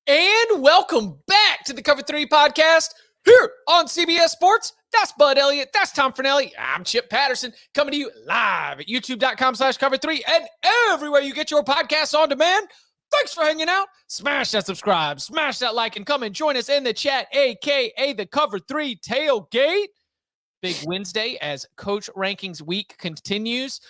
And welcome back to the Cover 3 podcast here on CBS Sports. That's Bud Elliott. That's Tom Fornelli. I'm Chip Patterson coming to you live at youtube.com/cover3 and everywhere you get your podcasts on demand. Thanks for hanging out. Smash that subscribe, smash that like, and come and join us in the chat, a.k.a. the Cover 3 Tailgate. Big Wednesday as Coach Rankings Week continues.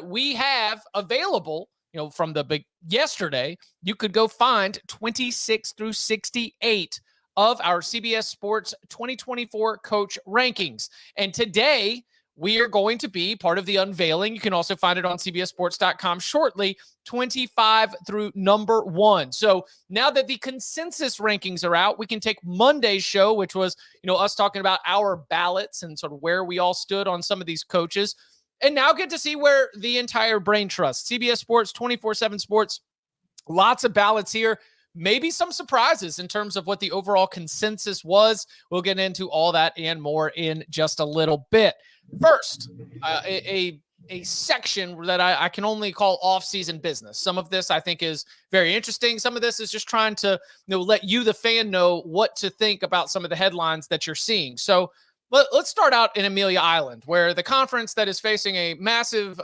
We have available, from the big yesterday, you could go find 26 through 68 of our CBS Sports 2024 Coach Rankings. And today, we are going to be part of the unveiling. You can also find it on cbssports.com shortly, 25 through number 1. So now that the consensus rankings are out, we can take Monday's show, which was, us talking about our ballots and sort of where we all stood on some of these coaches, and now get to see where the entire brain trust. CBS Sports, 24/7 Sports, lots of ballots here. Maybe some surprises in terms of what the overall consensus was. We'll get into all that and more in just a little bit. First, a section that I can only call off-season business. Some of this I think is very interesting. Some of this is just trying to let you, the fan, know what to think about some of the headlines that you're seeing. So let's start out in Amelia Island, where the conference that is facing a massive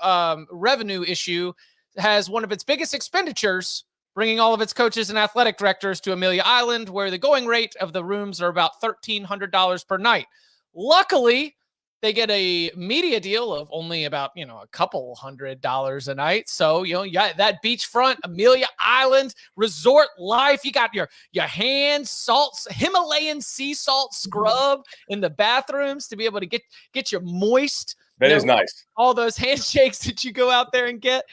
revenue issue has one of its biggest expenditures, bringing all of its coaches and athletic directors to Amelia Island, where the going rate of the rooms are about $1,300 per night. Luckily, they get a media deal of only about, a couple $100 a night. So, that beachfront Amelia Island resort life. You got your hand salts, Himalayan sea salt scrub in the bathrooms to be able to get you moist. That is nice. All those handshakes that you go out there and get.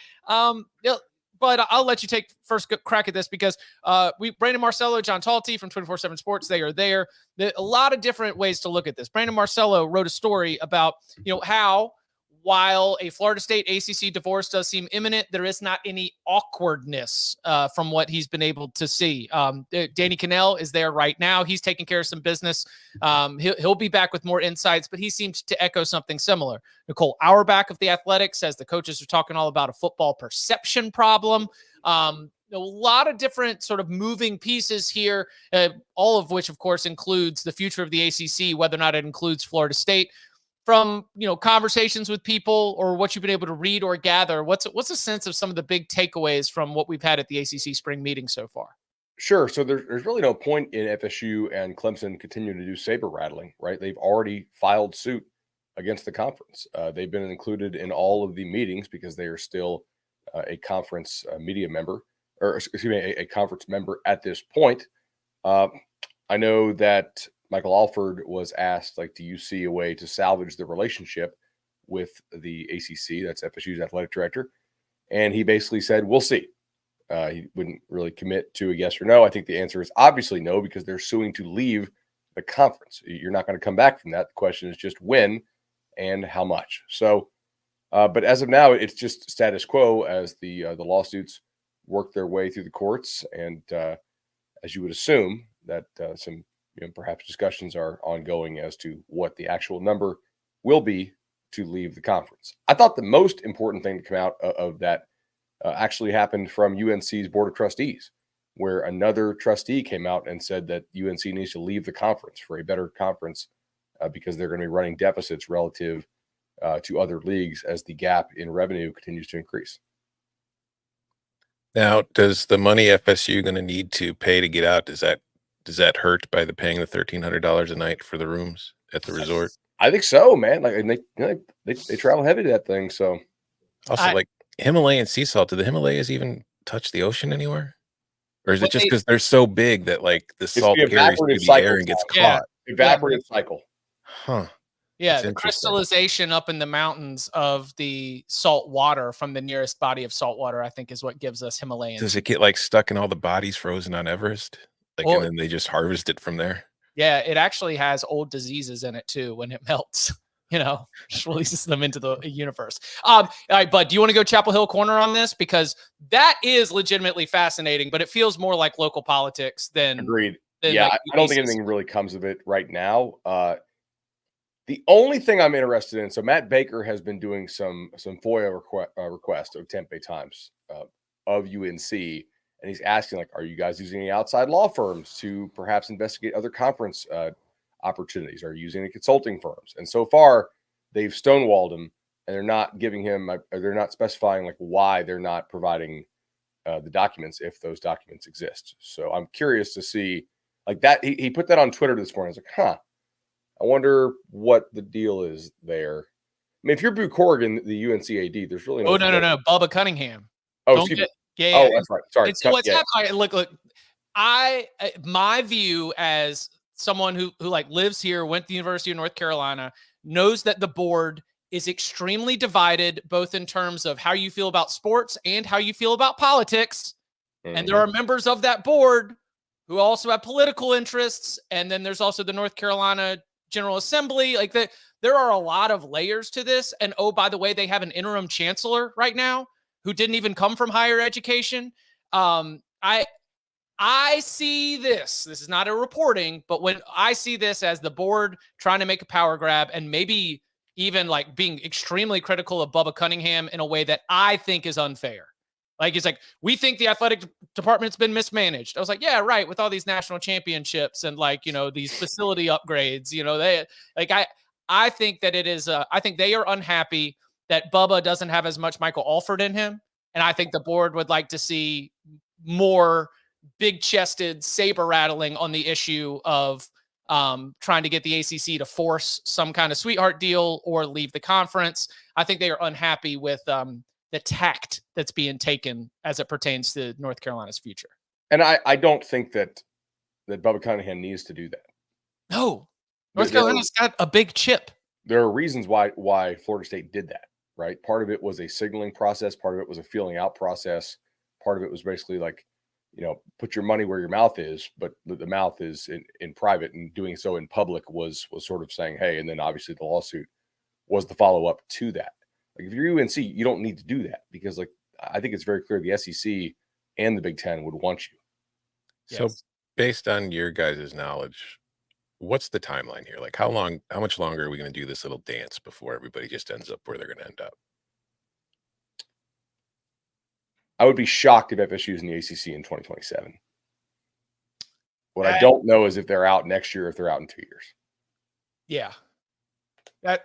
But I'll let you take first crack at this because Brandon Marcello, John Talty from 24/7 Sports, they are there. A lot of different ways to look at this. Brandon Marcello wrote a story about, how while a Florida State ACC divorce does seem imminent, there is not any awkwardness from what he's been able to see. Danny Cannell is there right now. He's taking care of some business. He'll be back with more insights, but he seems to echo something similar. Nicole Auerbach of The Athletic says the coaches are talking all about a football perception problem. A lot of different sort of moving pieces here, all of which, of course, includes the future of the ACC, whether or not it includes Florida State. From, conversations with people or what you've been able to read or gather, what's a sense of some of the big takeaways from what we've had at the ACC Spring Meetings so far? Sure. So there's really no point in FSU and Clemson continuing to do saber rattling, right? They've already filed suit against the conference. They've been included in all of the meetings because they are still a conference media member, or excuse me, a conference member at this point. I know that Michael Alford was asked, do you see a way to salvage the relationship with the ACC? That's FSU's athletic director. And he basically said, we'll see. He wouldn't really commit to a yes or no. I think the answer is obviously no, because they're suing to leave the conference. You're not going to come back from that. The question is just when and how much. So, but as of now, it's just status quo as the lawsuits work their way through the courts. And as you would assume that some perhaps discussions are ongoing as to what the actual number will be to leave the conference. I thought the most important thing to come out of that actually happened from UNC's Board of Trustees, where another trustee came out and said that UNC needs to leave the conference for a better conference because they're going to be running deficits relative to other leagues as the gap in revenue continues to increase. Now, does the money FSU going to need to pay to get out, does that hurt by the paying the $1,300 a night for the rooms at the resort? I think so, man. They travel heavy to that thing. So also, Himalayan sea salt, do the Himalayas even touch the ocean anywhere? Or is it just because they're so big that the salt carries through the air and gets caught? Evaporative cycle. Huh. Yeah, the crystallization up in the mountains of the salt water from the nearest body of salt water, I think, is what gives us Himalayan. Does it get stuck in all the bodies frozen on Everest? And then they just harvest it from there? Yeah, it actually has old diseases in it too when it melts. Just releases them into the universe. All right, Bud, do you want to go Chapel Hill Corner on this? Because that is legitimately fascinating, but it feels more like local politics than... Agreed. I don't think anything really comes of it right now. The only thing I'm interested in, so Matt Baker has been doing some FOIA requests of Tempe Times of UNC and he's asking, like, are you guys using any outside law firms to perhaps investigate other conference opportunities? Are you using any consulting firms? And so far, they've stonewalled him, and they're not giving him, they're not specifying like why they're not providing the documents if those documents exist. So I'm curious to see like that. He put that on Twitter this morning. I was like, I wonder what the deal is there. I mean, if you're Boo Corrigan, the UNCAD, there's really no. No. Bubba Cunningham. Oh, excuse me. Yeah. Oh, that's right. Sorry. So what's happening? Look. My view as someone who like lives here, went to the University of North Carolina, knows that the board is extremely divided, both in terms of how you feel about sports and how you feel about politics. Mm-hmm. And there are members of that board who also have political interests. And then there's also the North Carolina General Assembly. Like there are a lot of layers to this. And oh, by the way, they have an interim chancellor right now who didn't even come from higher education. I see this is not a reporting, but when I see this as the board trying to make a power grab and maybe even like being extremely critical of Bubba Cunningham in a way that I think is unfair. Like, it's like, we think the athletic department's been mismanaged. I was like, yeah, right. With all these national championships and like, these facility upgrades, they like, I think that it is, I think they are unhappy that Bubba doesn't have as much Michael Alford in him. And I think the board would like to see more big-chested saber rattling on the issue of trying to get the ACC to force some kind of sweetheart deal or leave the conference. I think they are unhappy with the tact that's being taken as it pertains to North Carolina's future. And I don't think that Bubba Cunningham needs to do that. No, North Carolina's got a big chip. There are reasons why Florida State did that, right? Part of it was a signaling process. Part of it was a feeling out process. Part of it was basically like, put your money where your mouth is, but the mouth is in private, and doing so in public was sort of saying, hey, and then obviously the lawsuit was the follow-up to that. Like, if you're UNC, you don't need to do that because, like, I think it's very clear the SEC and the Big Ten would want you. So based on your guys' knowledge, what's the timeline here? Like, how much longer are we going to do this little dance before everybody just ends up where they're going to end up? I would be shocked if FSU is in the ACC in 2027. What I don't know is if they're out next year, or if they're out in 2 years. Yeah. God,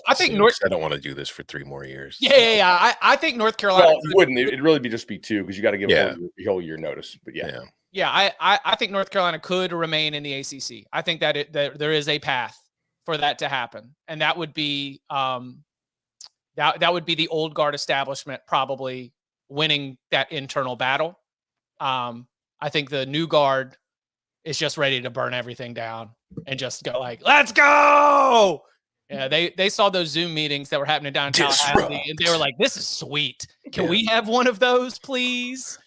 I think I don't want to do this for 3 more years. Yeah. I think North Carolina. Well, you wouldn't. It'd really just be 2 because you got to give a whole year notice. But yeah. I think North Carolina could remain in the ACC. I think that there is a path for that to happen, and that would be that would be the old guard establishment probably winning that internal battle. I think the new guard is just ready to burn everything down and just go like, let's go. Yeah, they saw those Zoom meetings that were happening downtown, and they were like, this is sweet. Can we have one of those, please?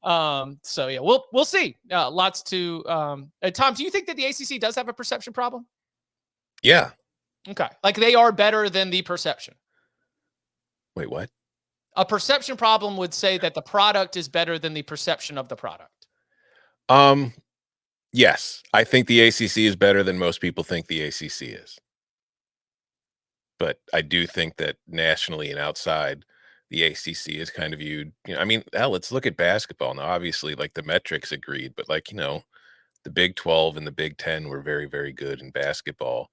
So yeah, we'll see. Lots to Tom, do you think that the ACC does have a perception problem? Yeah. Okay. Like, they are better than the perception. Wait, what? A perception problem would say that the product is better than the perception of the product. Yes, I think the ACC is better than most people think the ACC is. But I do think that nationally and outside, the ACC is kind of viewed, I mean, hell, let's look at basketball now. Obviously, like, the metrics agreed, but like, the Big 12 and the Big 10 were very, very good in basketball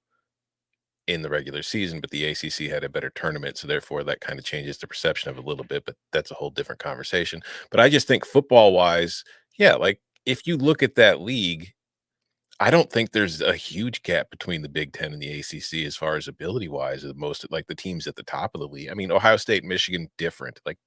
in the regular season, but the ACC had a better tournament. So therefore that kind of changes the perception of it a little bit, but that's a whole different conversation. But I just think football wise, yeah, like, if you look at that league, I don't think there's a huge gap between the Big 10 and the ACC as far as ability wise. Most like the teams at the top of the league. I mean, Ohio State, Michigan, different. Like,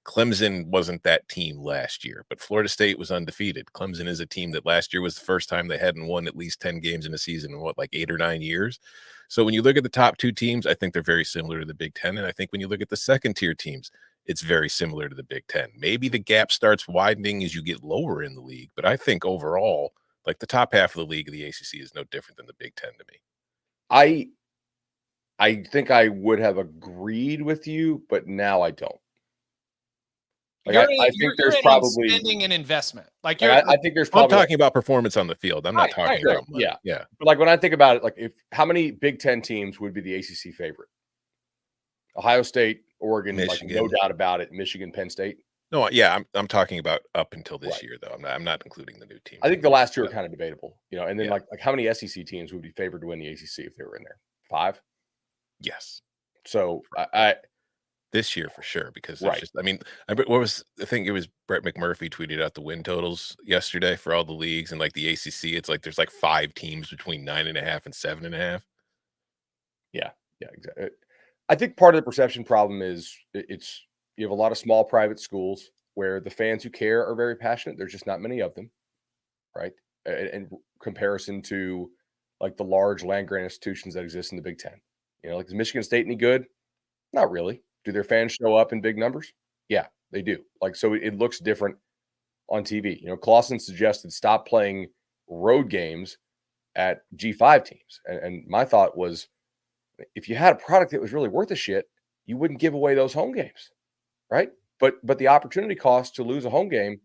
Clemson wasn't that team last year, but Florida State was undefeated. Clemson is a team that last year was the first time they hadn't won at least 10 games in a season in like 8 or 9 years. So when you look at the top 2 teams, I think they're very similar to the Big 10. And I think when you look at the second tier teams, it's very similar to the Big 10. Maybe the gap starts widening as you get lower in the league, but I think overall, like, the top half of the league of the ACC is no different than the Big 10 to me. I think I would have agreed with you, but now I don't. Like, I think there's probably spending an investment. Like, I think there's probably. I'm talking about performance on the field. I'm not talking about money. Yeah. But like, when I think about it, like, how many Big 10 teams would be the ACC favorite? Ohio State, Oregon, Michigan. Like, no doubt about it. Michigan, Penn State. No, yeah, I'm talking about up until this Right. year, though. I'm not including the new teams. I think the last two are kind of debatable, and then Yeah. like how many SEC teams would be favored to win the ACC if they were in there? 5. Yes. So I This year for sure, because there's right. just, I mean, I think it was Brett McMurphy tweeted out the win totals yesterday for all the leagues, and like the ACC, it's like there's like 5 teams between 9.5 and 7.5. Yeah, exactly. I think part of the perception problem is it's you have a lot of small private schools where the fans who care are very passionate. There's just not many of them, right? In comparison to like the large land grant institutions that exist in the Big Ten. Like is Michigan State any good? Not really. Do their fans show up in big numbers? Yeah, they do. Like so, it looks different on TV. Clausen suggested stop playing road games at G5 teams, and my thought was, if you had a product that was really worth a shit, you wouldn't give away those home games, right? But the opportunity cost to lose a home game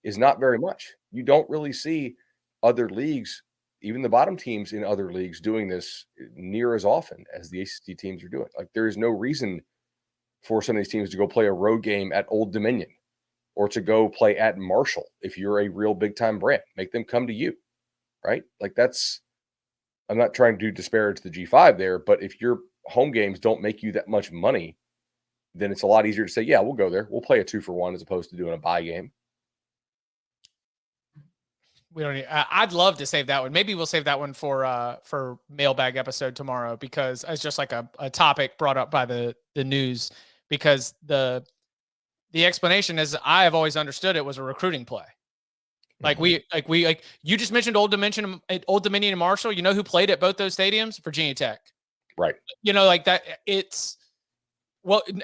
is not very much. You don't really see other leagues, even the bottom teams in other leagues, doing this near as often as the ACC teams are doing. Like there is no reason for some of these teams to go play a road game at Old Dominion or to go play at Marshall if you're a real big time brand. Make them come to you, right? Like that's. I'm not trying to disparage the G5 there, but if your home games don't make you that much money, then it's a lot easier to say, yeah, we'll go there. We'll play a 2-for-1 as opposed to doing a buy game. We don't need, I'd love to save that one. Maybe we'll save that one for mailbag episode tomorrow, because it's just like a topic brought up by the news, because the explanation is, I have always understood it was a recruiting play. Like you just mentioned Old Dominion and Marshall. You know who played at both those stadiums? Virginia Tech. Right. Like that.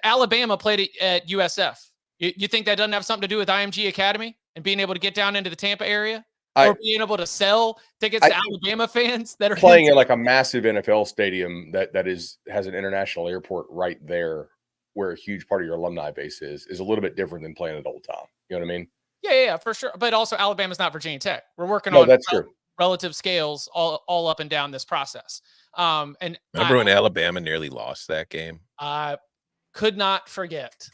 Alabama played at USF. You think that doesn't have something to do with IMG Academy and being able to get down into the Tampa area, or being able to sell tickets to Alabama fans that are playing in like a massive NFL stadium that has an international airport right there, where a huge part of your alumni base is a little bit different than playing at Old Tom. You know what I mean? Yeah, for sure. But also, Alabama's not Virginia Tech. We're working No, on that's true. Relative scales all up and down this process. And remember when Alabama nearly lost that game? I could not forget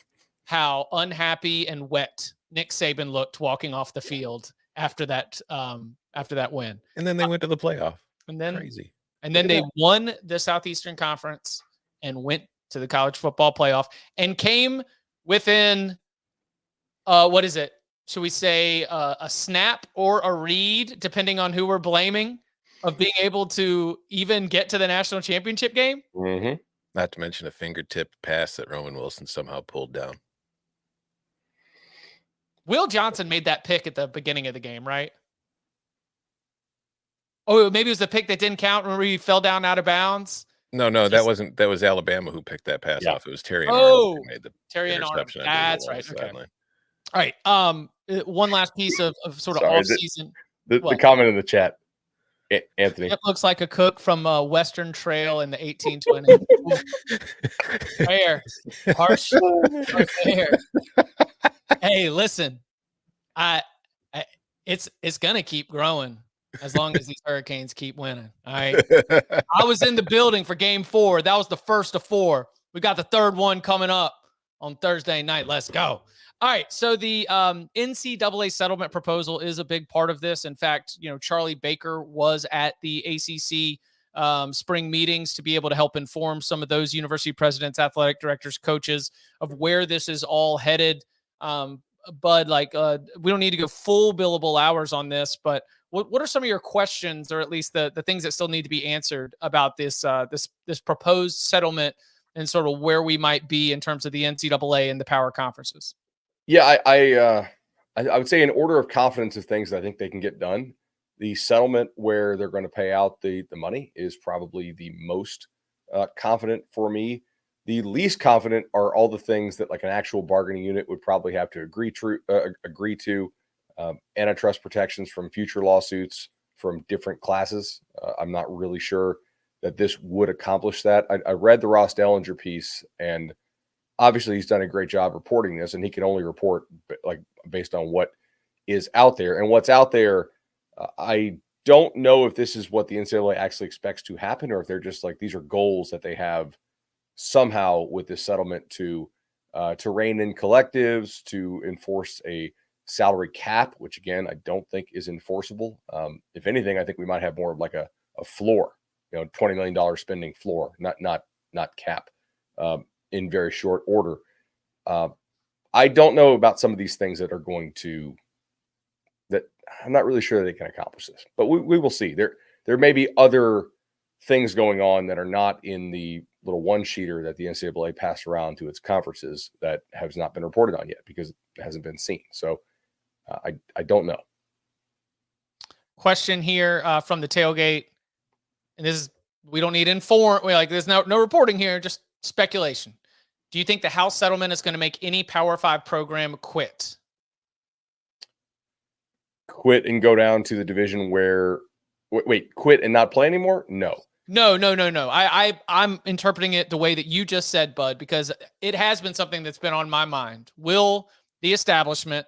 how unhappy and wet Nick Saban looked walking off the field after that win. And then they went to the playoff. And then crazy. And then they won the Southeastern Conference and went to the college football playoff and came within what is it? Should we say a snap or a read, depending on who we're blaming, of being able to even get to the national championship game? Mm-hmm. Not to mention a fingertip pass that Roman Wilson somehow pulled down. Will Johnson made that pick at the beginning of the game, right? Oh, maybe it was the pick that didn't count. Remember he fell down out of bounds? No, that was Alabama who picked that pass off. It was Terry and Arnold who made the Terry and Arnold. interception. That's right. Okay. All right. One last piece of sort of off-season. The comment in the chat, Anthony. It looks like a cook from Western Trail in the 1820s. Fair. Harsh fair. Hey, listen. It's gonna keep growing as long as these Hurricanes keep winning. All right. I was in the building for game 4. That was the first of 4. We got the third one coming up on Thursday night. Let's go. All right. So the NCAA settlement proposal is a big part of this. In fact, Charlie Baker was at the ACC spring meetings to be able to help inform some of those university presidents, athletic directors, coaches of where this is all headed. Bud, we don't need to go full billable hours on this, but what are some of your questions, or at least the things that still need to be answered about this this proposed settlement and sort of where we might be in terms of the NCAA and the power conferences? Yeah, I would say in order of confidence of things that I think they can get done, the settlement where they're going to pay out the money is probably the most confident for me. The least confident are all the things that like an actual bargaining unit would probably have to agree to, antitrust protections from future lawsuits from different classes. I'm not really sure that this would accomplish that. I read the Ross Dellinger piece, and obviously he's done a great job reporting this, and he can only report based on what is out there. And what's out there, I don't know if this is what the NCAA actually expects to happen, or if they're just like, these are goals that they have somehow with this settlement to to rein in collectives, to enforce a salary cap, which again I don't think is enforceable. If anything, I think we might have more of like a floor, $20 million spending floor, not cap, in very short order. I don't know about some of these things that are going to, that I'm not really sure they can accomplish this, but we will see. There may be other things going on that are not in the little one-sheeter that the NCAA passed around to its conferences that has not been reported on yet because it hasn't been seen. So I don't know. Question here from the tailgate, and this is, we don't need there's no reporting here, just speculation. Do you think the House settlement is going to make any Power 5 program quit and go down to the division where quit and not play anymore? No. I'm interpreting it the way that you just said, Bud, because it has been something that's been on my mind. Will the establishment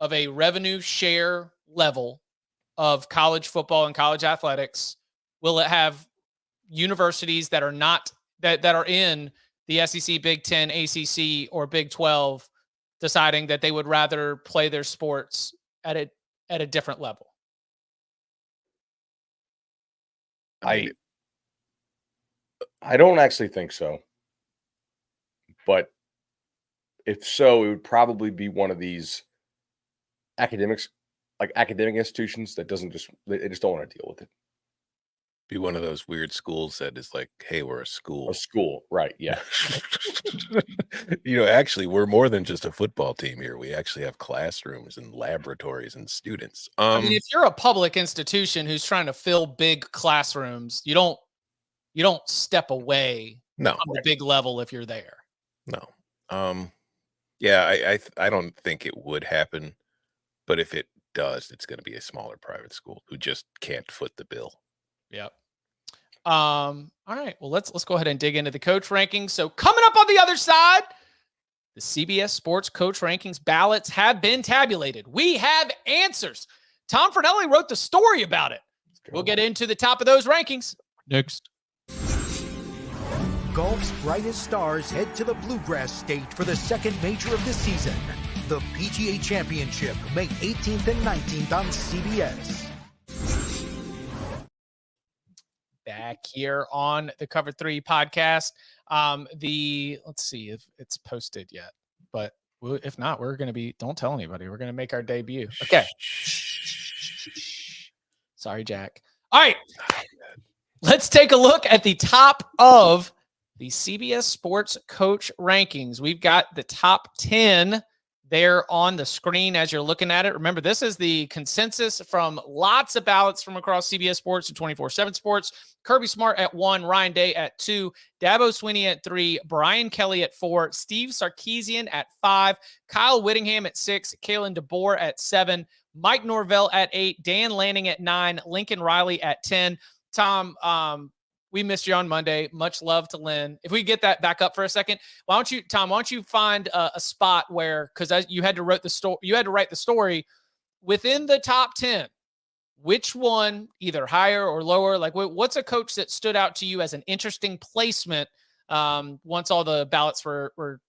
of a revenue share level of college football and college athletics, will it have universities that are not that are in the SEC, Big 10, ACC, or Big 12 deciding that they would rather play their sports at a different level? I don't actually think so. But if so, it would probably be one of these academic institutions that they just don't want to deal with it. Be one of those weird schools that is like, hey, we're a school. A school, right? Yeah. Actually, we're more than just a football team here. We actually have classrooms and laboratories and students. I mean, if you're a public institution who's trying to fill big classrooms, you don't step away from the big level if you're there. No. Yeah, I don't think it would happen, but if it does, it's going to be a smaller private school who just can't foot the bill. Yep. All right. Well, let's go ahead and dig into the coach rankings. So coming up on the other side, the CBS Sports Coach Rankings ballots have been tabulated. We have answers. Tom Fornelli wrote the story about it. We'll get into the top of those rankings next. Golf's brightest stars head to the Bluegrass State for the second major of the season. The PGA Championship, May 18th and 19th on CBS. Back here on the Cover 3 podcast. Let's see if it's posted yet, but if not, we're going to be, don't tell anybody. We're going to make our debut. Okay. Sorry, Jack. All right. Let's take a look at the top of the CBS Sports Coach Rankings. We've got the top 10 there on the screen as you're looking at it. Remember, this is the consensus from lots of ballots from across CBS Sports and 24/7 Sports. Kirby Smart at 1, Ryan Day at 2, Dabo Swinney at 3, Brian Kelly at 4, Steve Sarkisian at 5, Kyle Whittingham at 6, Kalen DeBoer at 7, Mike Norvell at 8, Dan Lanning at 9, Lincoln Riley at 10. Tom, we missed you on Monday. Much love to Lynn. If we get that back up for a second, why don't you find a spot where, because you had to write the story within the top 10. Which one, either higher or lower? Like, what's a coach that stood out to you as an interesting placement once all the ballots were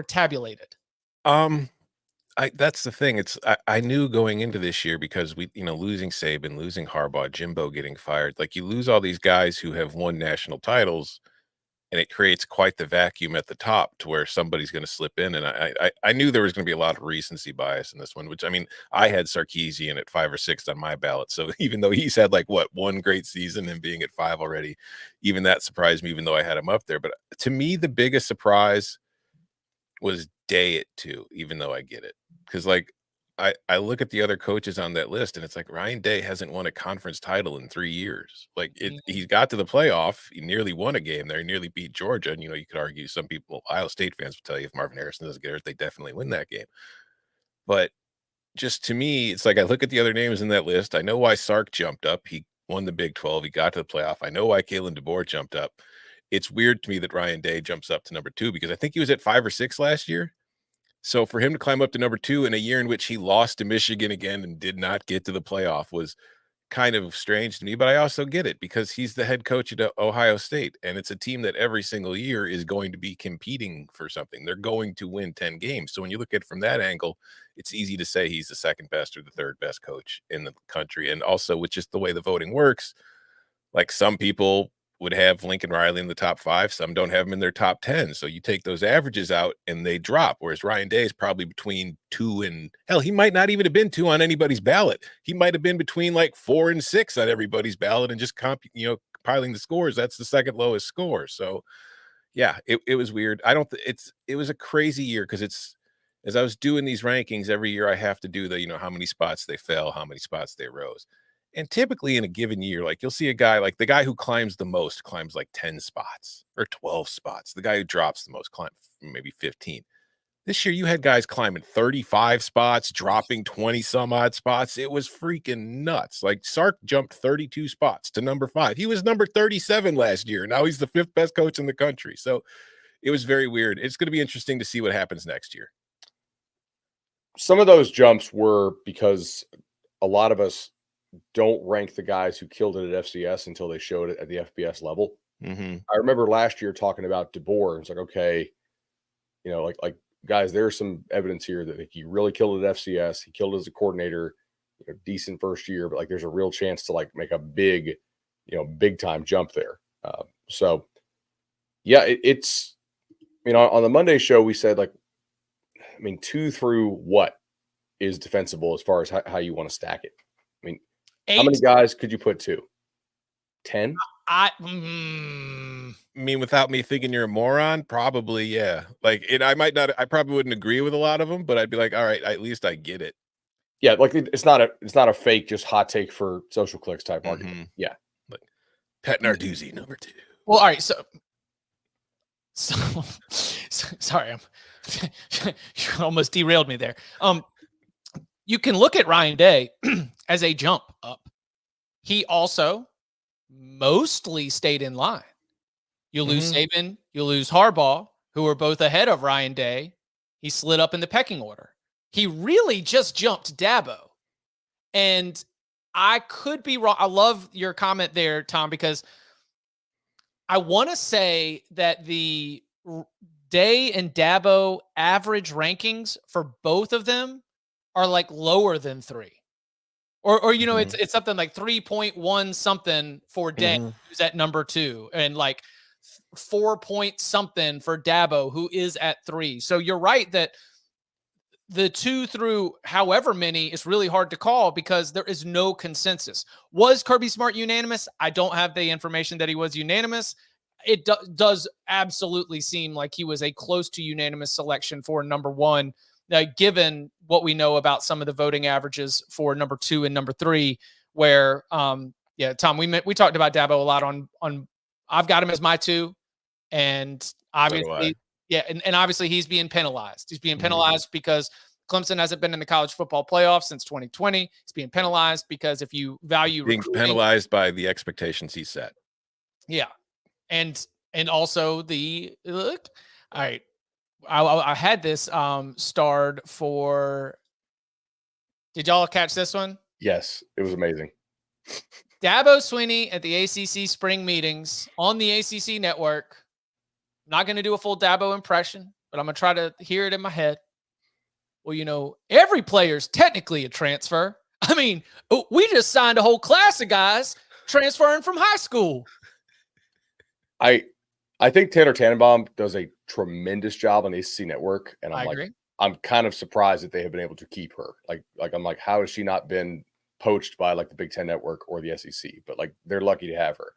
tabulated? That's the thing. I knew going into this year because we, losing Saban, losing Harbaugh, Jimbo getting fired, like you lose all these guys who have won national titles, and it creates quite the vacuum at the top to where somebody's going to slip in. And I knew there was going to be a lot of recency bias in this one, which, I mean, I had Sarkisian at 5 or 6 on my ballot. So even though he's had one great season and being at 5 already, even that surprised me, even though I had him up there. But to me, the biggest surprise was Day at 2, even though I get it. Because I look at the other coaches on that list, and it's like Ryan Day hasn't won a conference title in 3 years. He got to the playoff. He nearly won a game there. He nearly beat Georgia. And, you could argue some people, Ohio State fans will tell you if Marvin Harrison doesn't get hurt, they definitely win that game. But just to me, it's like I look at the other names in that list. I know why Sark jumped up. He won the Big 12. He got to the playoff. I know why Kalen DeBoer jumped up. It's weird to me that Ryan Day jumps up to number 2 because I think he was at 5 or 6 last year. So for him to climb up to number 2 in a year in which he lost to Michigan again and did not get to the playoff was kind of strange to me, but I also get it because he's the head coach at Ohio State, and it's a team that every single year is going to be competing for something. They're going to win 10 games. So when you look at it from that angle, it's easy to say he's the second best or the third best coach in the country. And also with just the way the voting works, like some people would have Lincoln Riley in the top 5. Some don't have him in their top 10. So you take those averages out and they drop. Whereas Ryan Day is probably between 2 and hell, he might not even have been 2 on anybody's ballot. He might have been between like 4 and 6 on everybody's ballot and just compiling the scores. That's the second lowest score. So yeah, it was weird. It was a crazy year because as I was doing these rankings every year, I have to do how many spots they fell, how many spots they rose. And typically in a given year, like you'll see a guy like the guy who climbs the most climbs like 10 spots or 12 spots. The guy who drops the most climbs maybe 15. This year you had guys climbing 35 spots, dropping 20 some odd spots. It was freaking nuts. Like Sark jumped 32 spots to number 5. He was number 37 last year. Now he's the 5th best coach in the country. So it was very weird. It's going to be interesting to see what happens next year. Some of those jumps were because a lot of us don't rank the guys who killed it at FCS until they showed it at the FBS level. Mm-hmm. I remember last year talking about DeBoer. It's like, okay, like guys, there's some evidence here that he really killed it at FCS. He killed it as a coordinator, decent first year, but like there's a real chance to like make a big time jump there. So yeah, it's on the Monday show we said 2 through what is defensible as far as how you want to stack it. 8. How many guys could you put 2? 10? I mean, without me thinking you're a moron, probably, yeah. I probably wouldn't agree with a lot of them, but I'd be like, all right, at least I get it. Yeah, like it's not a fake, just hot take for social clicks type argument. Yeah. Like Pat Narduzzi, number 2. Well, all right, so sorry, you almost derailed me there. You can look at Ryan Day as a jump up. He also mostly stayed in line. You lose Saban, you lose Harbaugh, who are both ahead of Ryan Day. He slid up in the pecking order. He really just jumped Dabo. And I could be wrong. I love your comment there, Tom, because I want to say that the Day and Dabo average rankings for both of them are like lower than 3. Or it's something like 3.1 something for Day, who's at number 2, and like 4 point something for Dabo, who is at 3. So you're right that the 2 through however many is really hard to call because there is no consensus. Was Kirby Smart unanimous? I don't have the information that he was unanimous. It does absolutely seem like he was a close to unanimous selection for number 1. Given what we know about some of the voting averages for number 2 and number 3, where, Tom, we talked about Dabo a lot on I've got him as my 2, and obviously, and obviously he's being penalized. He's being penalized because Clemson hasn't been in the college football playoff since 2020. He's being penalized because if you value being penalized by the expectations he set. Yeah, and also all right. I had this starred for. Did y'all catch this one? Yes, it was amazing. Dabo Swinney at the ACC Spring Meetings on the ACC network. I'm not going to do a full Dabo impression, but I'm going to try to hear it in my head. Well, every player's technically a transfer. I mean, we just signed a whole class of guys transferring from high school. I think Taylor Tannenbaum does a tremendous job on the ACC network, and I agree. I'm kind of surprised that they have been able to keep her. I'm like, how has she not been poached by like the Big Ten Network or the SEC? But like, they're lucky to have her.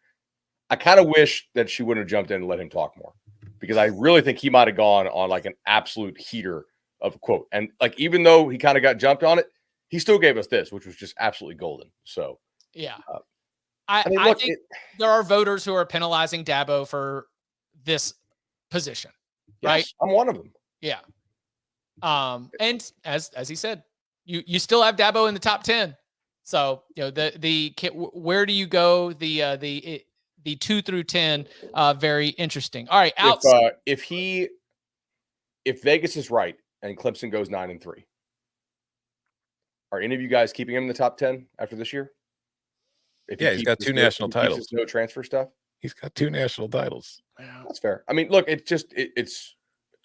I kind of wish that she wouldn't have jumped in and let him talk more, because I really think he might have gone on like an absolute heater of a quote. And like, even though he kind of got jumped on it, he still gave us this, which was just absolutely golden. So yeah, I think there are voters who are penalizing Dabo for this position, right? Yes, I'm one of them. Yeah. And as he said, you still have Dabo in the top 10. So, where do you go? The 2 through 10, very interesting. All right. If Vegas is right and Clemson goes 9-3, are any of you guys keeping him in the top 10 after this year? If Yeah, he's got 2 national titles. No transfer stuff. He's got 2 national titles. That's fair. I mean, look, it's.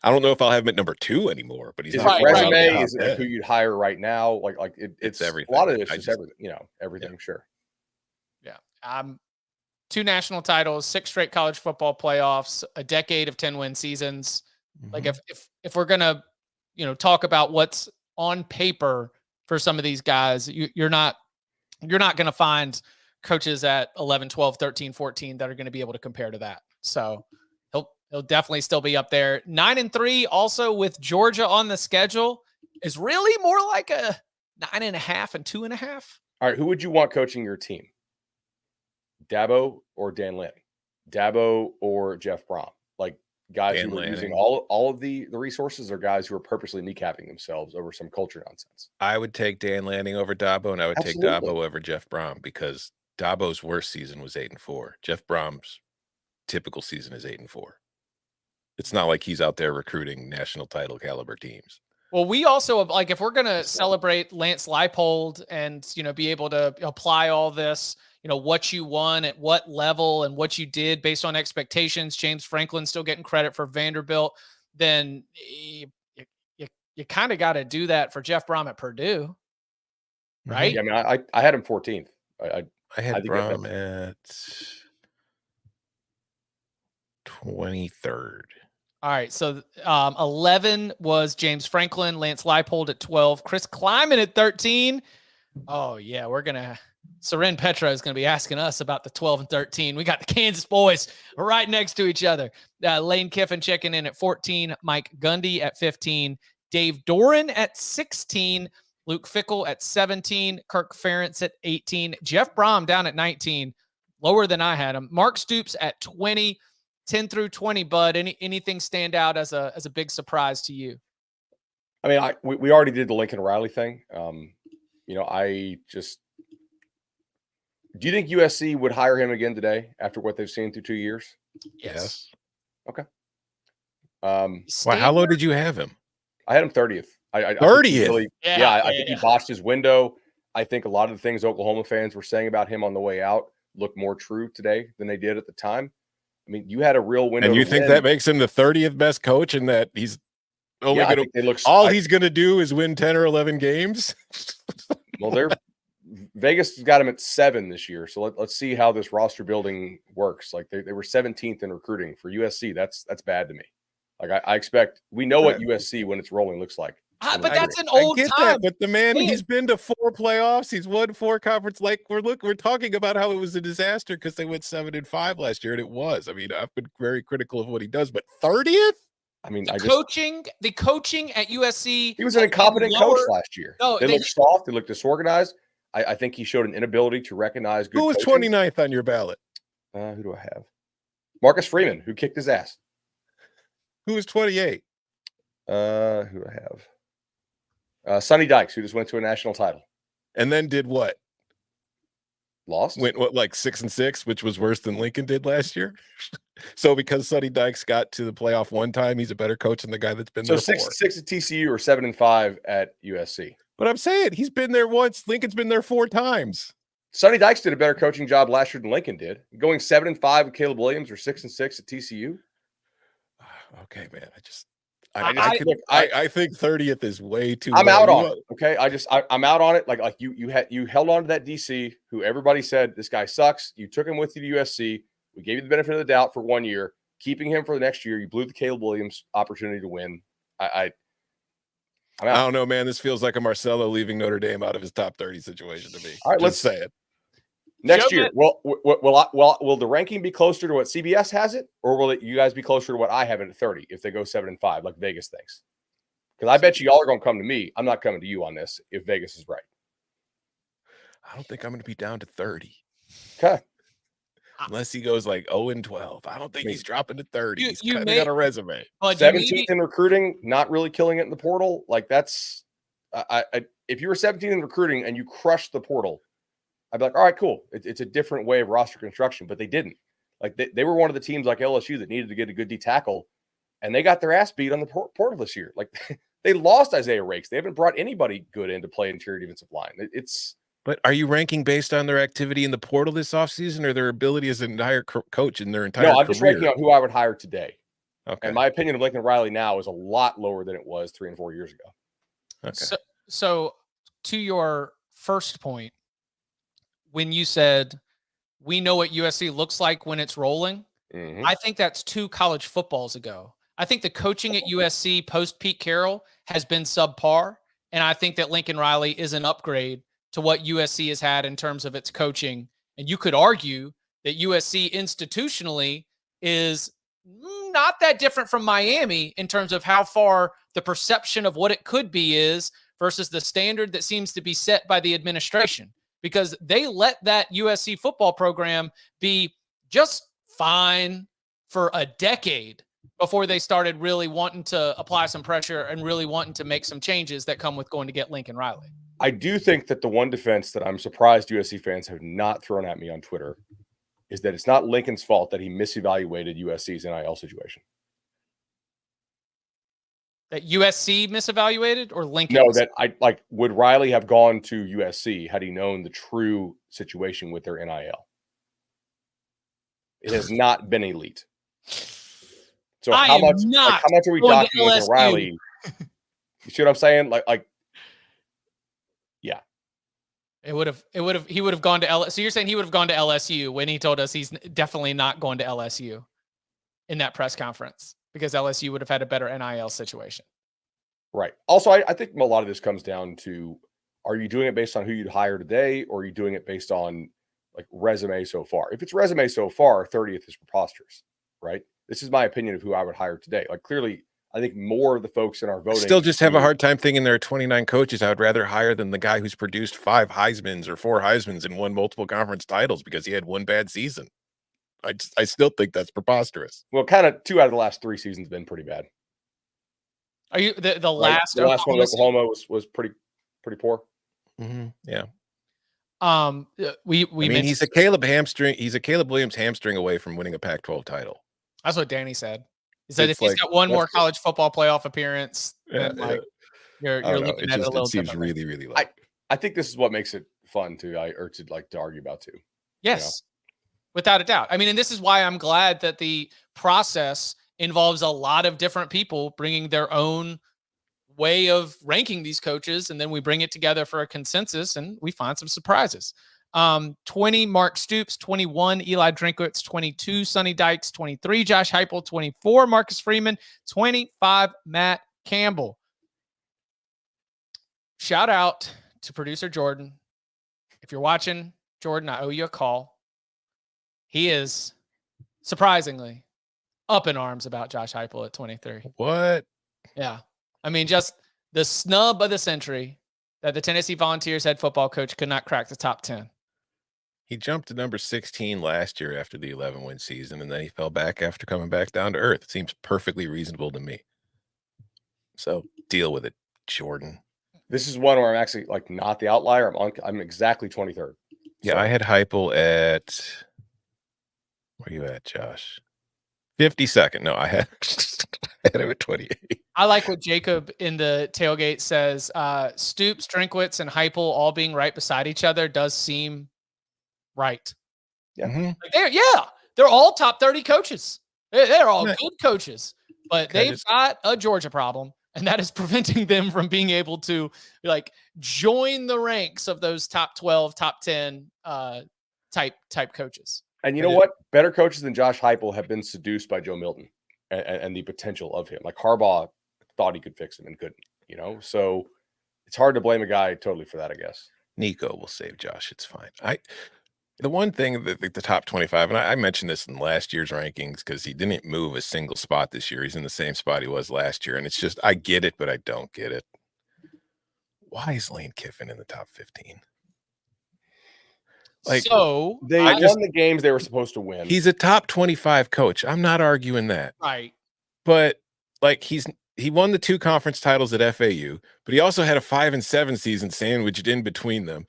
I don't know if I'll have him at number 2 anymore, but he's His not resume is like who you'd hire right now. Like it's everything. A lot of it's just everything. Everything. Yeah. Sure. Yeah. 2 national titles, 6 straight college football playoffs, a decade of 10-win seasons. Mm-hmm. Like if we're gonna, talk about what's on paper for some of these guys, you're not gonna find coaches at 11, 12, 13, 14 that are going to be able to compare to that. So he'll definitely still be up there. 9-3 also with Georgia on the schedule is really more like a 9.5 and 2.5. All right. Who would you want coaching your team? Dabo or Dan Lanning? Dabo or Jeff Brom? Like guys who are using all of the resources, or guys who are purposely kneecapping themselves over some culture nonsense? I would take Dan Lanning over Dabo, and I would take Dabo over Jeff Brom, because Dabo's worst season was 8-4. Jeff Brom's typical season is 8-4. It's not like he's out there recruiting national title caliber teams. Well, we also, like, if we're going to celebrate Lance Leipold and, be able to apply all this, what you won at what level and what you did based on expectations, James Franklin still getting credit for Vanderbilt, then you kind of got to do that for Jeff Brom at Purdue. Right? Yeah, I mean, I had him 14th. I had Brom at 23rd. All right, so 11 was James Franklin, Lance Leipold at 12, Chris Kleiman at 13. Oh, yeah, Soren Petra is going to be asking us about the 12 and 13. We got the Kansas boys right next to each other. Lane Kiffin checking in at 14, Mike Gundy at 15, Dave Doran at 16, Luke Fickell at 17, Kirk Ferentz at 18, Jeff Brom down at 19, lower than I had him. Mark Stoops at 20, 10 through 20. Bud, anything stand out as a big surprise to you? I mean, we already did the Lincoln Riley thing. Do you think USC would hire him again today after what they've seen through 2 years? Yes. Okay. How low did you have him? I had him 30th. 30th. I think he botched his window. I think a lot of the things Oklahoma fans were saying about him on the way out look more true today than they did at the time. I mean, you had a real window. And you think that makes him the 30th best coach, and that he's only going to he's going to do is win 10 or 11 games? Well, Vegas has got him at 7 this year. So let's see how this roster building works. Like they were 17th in recruiting for USC. That's bad to me. Like I expect, we know what USC when it's rolling looks like. But that's an old time. That, but the man, he's been to 4 playoffs. He's won 4 conference. Like we're talking about how it was a disaster because they went 7-5 last year, and it was. I mean, I've been very critical of what he does, but 30th. I mean, the coaching at USC. He was an incompetent coach last year. No, they looked soft. They looked disorganized. I think he showed an inability to recognize good. Who was coaching. 29th on your ballot? Who do I have? Marcus Freeman, who kicked his ass. Who was 28? Who do I have? Sonny Dykes, who just went to a national title. And then did what? Lost? Went like 6-6, which was worse than Lincoln did last year. So because Sonny Dykes got to the playoff one time, he's a better coach than the guy that's been there. So 6-6 at TCU or 7-5 at USC. But I'm saying he's been there once. Lincoln's been there 4 times. Sonny Dykes did a better coaching job last year than Lincoln did. Going 7-5 with Caleb Williams or 6-6 at TCU. Okay, man. I think 30th is way too. I'm out on it. Okay, I'm out on it. Like you held on to that DC who everybody said this guy sucks. You took him with you to USC. We gave you the benefit of the doubt for 1 year. Keeping him for the next year, you blew the Caleb Williams opportunity to win. I don't know, man. This feels like a Marcelo leaving Notre Dame out of his top 30 situation to me. All right, let's say it. Next year, will the ranking be closer to what CBS has it, or will you guys be closer to what I have it at 30 if they go 7-5 like Vegas thinks? Because I bet you all are going to come to me. I'm not coming to you on this if Vegas is right. I don't think I'm going to be down to 30. Okay. Unless he goes like 0-12. I don't think he's dropping to 30. He's kind of got a resume. 17th in recruiting, not really killing it in the portal. Like that's if you were 17th in recruiting and you crushed the portal, I'd be like, all right, cool. It's a different way of roster construction, but they didn't. Like they were one of the teams like LSU that needed to get a good D tackle, and they got their ass beat on the portal this year. Like they lost Isaiah Rakes. They haven't brought anybody good in to play interior defensive line. It's But are you ranking based on their activity in the portal this offseason or their ability as an entire coach in their entire No, career? I'm just ranking on who I would hire today. Okay. And my opinion of Lincoln Riley now is a lot lower than it was 3 and 4 years ago. Okay. So to your first point, when you said we know what USC looks like when it's rolling, I think that's 2 college footballs ago. I think the coaching at USC post Pete Carroll has been subpar, and I think that Lincoln Riley is an upgrade to what USC has had in terms of its coaching. And you could argue that USC institutionally is not that different from Miami in terms of how far the perception of what it could be is versus the standard that seems to be set by the administration, because they let that USC football program be just fine for a decade before they started really wanting to apply some pressure and really wanting to make some changes that come with going to get Lincoln Riley. I do think that the one defense that I'm surprised USC fans have not thrown at me on Twitter is that it's not Lincoln's fault that he misevaluated USC's NIL situation. That USC misevaluated or Lincoln? No, that would Riley have gone to USC had he known the true situation with their NIL? It has not been elite. So how much are we docking Lincoln Riley? You see what I'm saying? Yeah. He would have gone to LSU. So you're saying he would have gone to LSU when he told us he's definitely not going to LSU in that press conference because LSU would have had a better NIL situation. Right. Also, I think a lot of this comes down to, are you doing it based on who you'd hire today, or are you doing it based on resume so far? If it's resume so far, 30th is preposterous, right? This is my opinion of who I would hire today. Clearly, I think more of the folks in our voting still just have a hard time thinking there are 29 coaches I would rather hire than the guy who's produced 5 Heismans or 4 Heismans and won multiple conference titles because he had one bad season. I still think that's preposterous. Well, kind of 2 out of the last 3 seasons have been pretty bad. Are you the last? The last one with Oklahoma was pretty poor. Mm-hmm. Yeah. He's a Caleb Williams hamstring away from winning a Pac-12 title. That's what Danny said. He said if he's got one more college football playoff appearance, then you're looking at it a little. It seems really, really low. I think this is what makes it fun to argue about too. Yes, without a doubt. And this is why I'm glad that the process involves a lot of different people bringing their own way of ranking these coaches, and then we bring it together for a consensus, and we find some surprises. 20, Mark Stoops. 21, Eli Drinkwitz. 22, Sonny Dykes. 23, Josh Heupel. 24, Marcus Freeman. 25, Matt Campbell. Shout out to producer Jordan. If you're watching, Jordan, I owe you a call. He is surprisingly up in arms about Josh Heupel at 23. What? Yeah. Just the snub of the century that the Tennessee Volunteers head football coach could not crack the top 10. He jumped to number 16 last year after the 11-win season, and then he fell back after coming back down to earth. It seems perfectly reasonable to me. So deal with it, Jordan. This is one where I'm actually not the outlier. I'm exactly 23rd. Yeah, I had Heupel at, where are you at, Josh? 52nd. No, I had him at 28. I like what Jacob in the tailgate says. Stoops, Drinkwitz, and Heupel all being right beside each other does seem right. Yeah. Mm-hmm. They're all top 30 coaches. They're all good coaches, but they've got a Georgia problem, and that is preventing them from being able to join the ranks of those top 12, top 10 type coaches. And you know what? Better coaches than Josh Heupel have been seduced by Joe Milton and the potential of him. Harbaugh thought he could fix him and couldn't, so it's hard to blame a guy totally for that, I guess. Nico will save Josh. It's fine. The one thing that the top 25, and I mentioned this in last year's rankings because he didn't move a single spot this year. He's in the same spot he was last year. And it's just, I get it, but I don't get it. Why is Lane Kiffin in the top 15? They won the games they were supposed to win. He's a top 25 coach. I'm not arguing that. Right. But he won the 2 conference titles at FAU, but he also had a 5-7 season sandwiched in between them.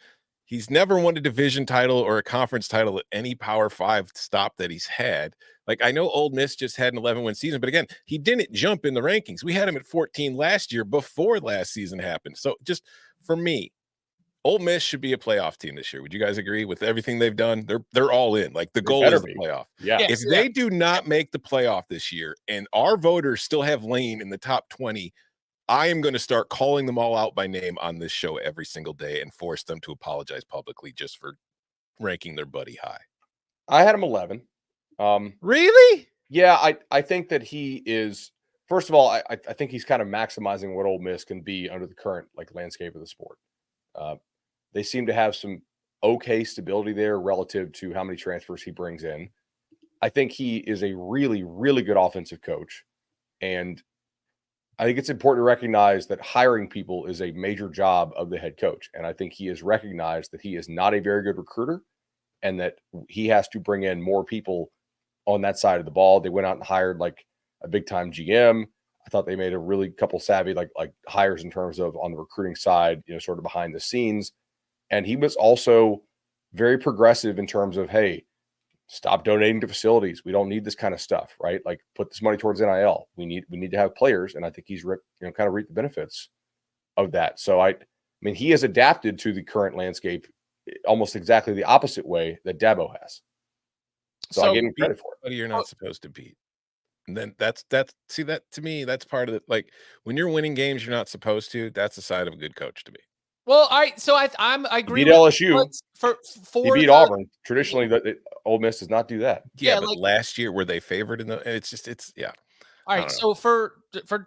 He's never won a division title or a conference title at any Power 5 stop that he's had. I know Ole Miss just had an 11-win season, but again, he didn't jump in the rankings. We had him at 14 last year before last season happened. So just for me, Ole Miss should be a playoff team this year. Would you guys agree with everything they've done? They're all in. Like the goal is the playoff. Yeah. If they do not make the playoff this year and our voters still have Lane in the top 20, I am going to start calling them all out by name on this show every single day and force them to apologize publicly just for ranking their buddy high. I had him 11. Really? Yeah, I think that he is. First of all, I think he's kind of maximizing what Ole Miss can be under the current landscape of the sport. They seem to have some okay stability there relative to how many transfers he brings in. I think he is a really, really good offensive coach. And I think it's important to recognize that hiring people is a major job of the head coach. And I think he has recognized that he is not a very good recruiter and that he has to bring in more people on that side of the ball. They went out and hired a big time GM. I thought they made a really couple savvy like hires in terms of on the recruiting side, sort of behind the scenes. And he was also very progressive in terms of, hey, stop donating to facilities. We don't need this kind of stuff, right? Like put this money towards NIL. We need to have players. And I think he's kind of reaped the benefits of that. So I mean, he has adapted to the current landscape almost exactly the opposite way that Dabo has. So I give him credit for it. But you're not supposed to beat. And then that's see, that to me, that's part of it. Like when you're winning games you're not supposed to, that's the sign of a good coach to me. Well, I agree. He beat LSU. He beat Auburn. Traditionally, Ole Miss does not do that. Yeah, but last year were they favored in the? Yeah. All right. So for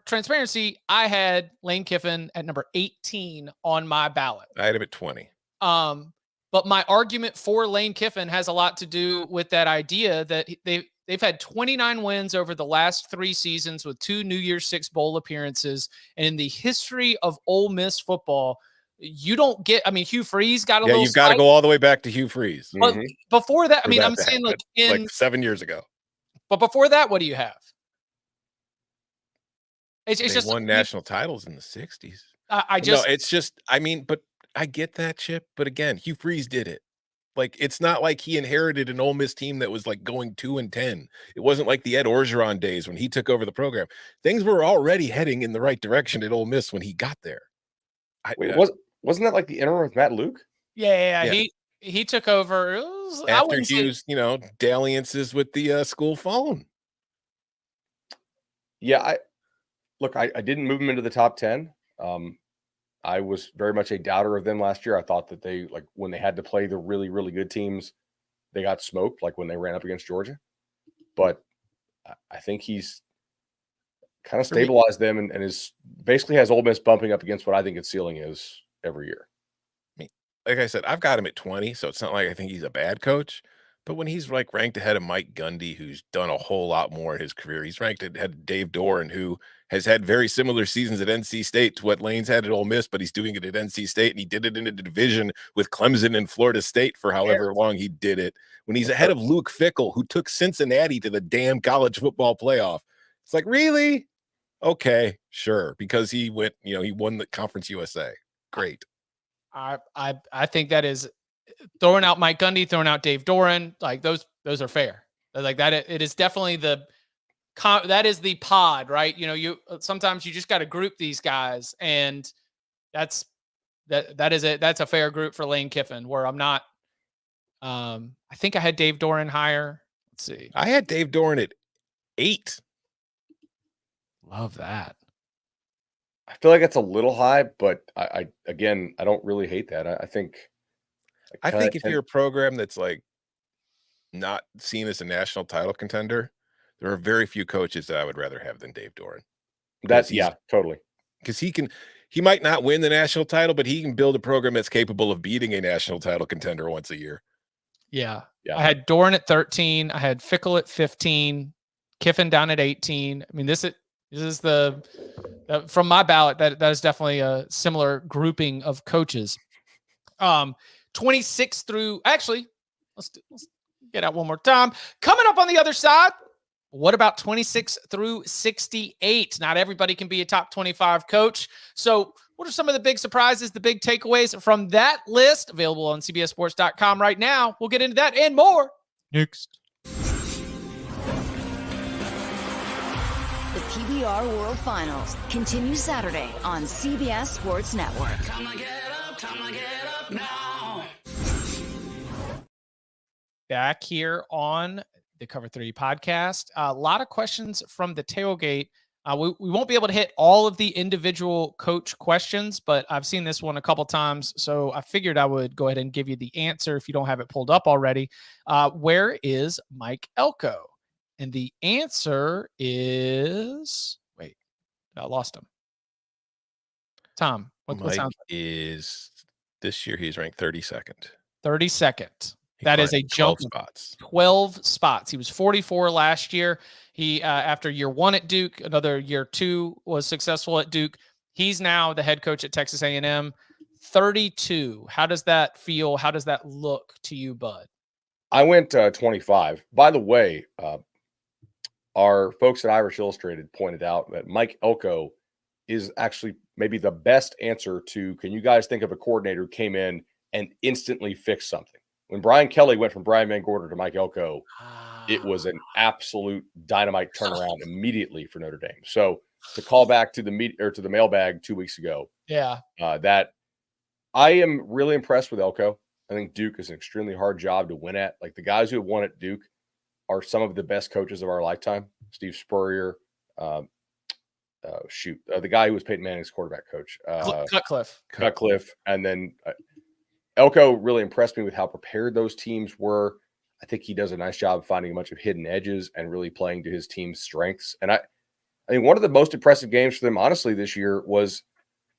transparency, I had Lane Kiffin at number 18 on my ballot. I had him at 20. But my argument for Lane Kiffin has a lot to do with that idea that they've had 29 wins over the last 3 seasons with 2 New Year's Six bowl appearances, and in the history of Ole Miss football. You don't get, Hugh Freeze got a little. You've got to go all the way back to Hugh Freeze. But before that, I'm saying like 7 years ago. But before that, what do you have? It's just won national titles in the 60s. But I get that, Chip. But again, Hugh Freeze did it. Like, it's not like he inherited an Ole Miss team that was like going 2-10. It wasn't like the Ed Orgeron days when he took over the program. Things were already heading in the right direction at Ole Miss when he got there. Wasn't that like the interim with Matt Luke? Yeah. He took over after Hughes, dalliances with the school phone. Yeah, I didn't move him into the top 10. I was very much a doubter of them last year. I thought that they when they had to play the really, really good teams, they got smoked, like when they ran up against Georgia. But I think he's kind of stabilized them and is basically has Ole Miss bumping up against what I think its ceiling is every year. Like I said, I've got him at 20, so it's not like I think he's a bad coach. But when he's ranked ahead of Mike Gundy, who's done a whole lot more in his career, he's ranked ahead of Dave Doran, who has had very similar seasons at NC State to what Lane's had at Ole Miss, but he's doing it at NC State, and he did it in a division with Clemson and Florida State for however long he did it. When he's ahead of Luke Fickell, who took Cincinnati to the damn college football playoff. It's like, really? Okay, sure. Because he went, he won the Conference USA. Great. I think that is throwing out Mike Gundy, throwing out Dave Doran. Like those are fair. Like that. It is definitely that is the pod, right? You sometimes you just got to group these guys, and that's it. That's a fair group for Lane Kiffin, where I'm not. I think I had Dave Doran higher. Let's see. I had Dave Doran at 8. Love that. I feel like it's a little high, but I don't really hate that. I think if you're a program that's not seen as a national title contender, there are very few coaches that I would rather have than Dave Doran. Totally. Because he might not win the national title, but he can build a program that's capable of beating a national title contender once a year. Yeah. I had Doran at 13. I had Fickell at 15. Kiffin down at 18. This is from my ballot. That is definitely a similar grouping of coaches. 26 through let's get out one more time. Coming up on the other side. What about 26 through 68? Not everybody can be a top 25 coach. So what are some of the big surprises, the big takeaways from that list? Available on CBSSports.com right now. We'll get into that and more next. The PBR World Finals continue Saturday on CBS Sports Network. Time to get up, time to get up. up now. Back here on the Cover 3 podcast. A lot of questions from the tailgate. We won't be able to hit all of the individual coach questions, but I've seen this one a couple times, so I figured I would go ahead and give you the answer if you don't have it pulled up already. Where is Mike Elko? And the answer is, wait, I lost him. Tom, what Mike sounds is, this year he's ranked 32nd. 32nd. He That is climbed a jump 12 spots. 12 spots. He was 44 last year. He, after year 1 at Duke, another year 2 was successful at Duke. He's now the head coach at Texas A&M. 32. How does that feel? How does that look to you, Bud? I went 25. By the way, our folks at Irish Illustrated pointed out that Mike Elko is actually maybe the best answer to, can you guys think of a coordinator who came in and instantly fixed something? When Brian Kelly went from Brian Van Gorder to Mike Elko, it was an absolute dynamite turnaround immediately for Notre Dame. So to call back to the mailbag 2 weeks ago, that I am really impressed with Elko. I think Duke is an extremely hard job to win at. Like, the guys who have won at Duke are some of the best coaches of our lifetime. Steve Spurrier, the guy who was Peyton Manning's quarterback coach, Cutcliffe, and then Elko really impressed me with how prepared those teams were. I think he does a nice job of finding a bunch of hidden edges and really playing to his team's strengths. And I mean, one of the most impressive games for them, honestly, this year was